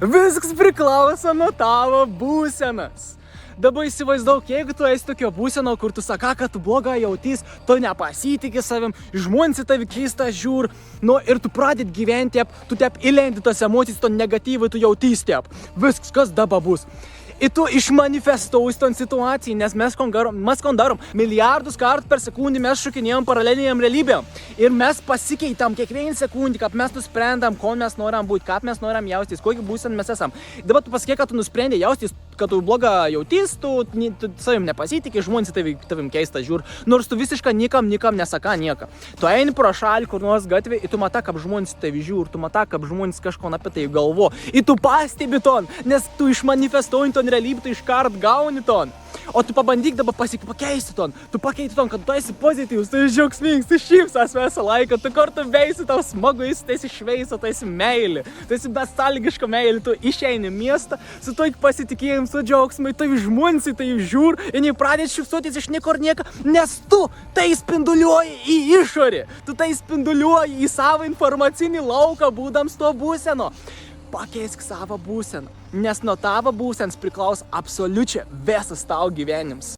Viskas priklauso nuo tavo būsenas. Dabar įsivaizduok, jeigu tu esi tokio būseno, kur tu saka, kad tu blogai jautys, tu nepasitikė savim, žmonės į tavį keistą žiūr, ir tu pradėt gyventi, tu įlendi tas emocijas, to negatyvai tu jautys, viskas, kas dabar bus. Ir tu išmanifestuoji tą situaciją, nes mes darom milijardus kartų per sekundę, mes šokinėjom paraleliniam realybėm. Ir mes pasikeitam kiekvieną sekundę, kad mes nusprendam, ko mes norim būti, kaip mes norim jaustis, kokį būsen mes esam. Dabar tu pasakė, kad tu nusprendė jaustis, kad tu blogą jautys, tu savim nepasitikė, žmonės tavim keistą žiūr, nors tu visiškai niekam nesaka nieko. Tu eini pro šalį, kur nors gatvė, ir tu matai, kaip žmonės tavi žiūr, tu matai, kaip žmonės kažko apie tai galvo. Ir tu pastebi ton, nes tu išmanifestuoji ton realybę, tu iškart gauni ton. O tu pabandyk dabar pakeisti ton. Tu pakeiti ton, kad tu esi pozityvus, tu esi džiaugsmingas, tu šypsas visą laiką, tu kartu veisi tau smagu, tu esi šveiso, tu esi meilė, tu esi besąlygiška meilė, tu išeini miestą su to pasitikėjimu, su džiaugsmu, tai žmonės tai žiūr ir nepradėt šypsotis iš niekur nieko, nes tu tai spinduliuoji į išorę, tu tai spinduliuoji į savo informacinį lauką, būdams to būseno. Pakeisk savo būseną, nes nuo tavo būsenos priklauso absoliučiai visas tavo gyvenimas.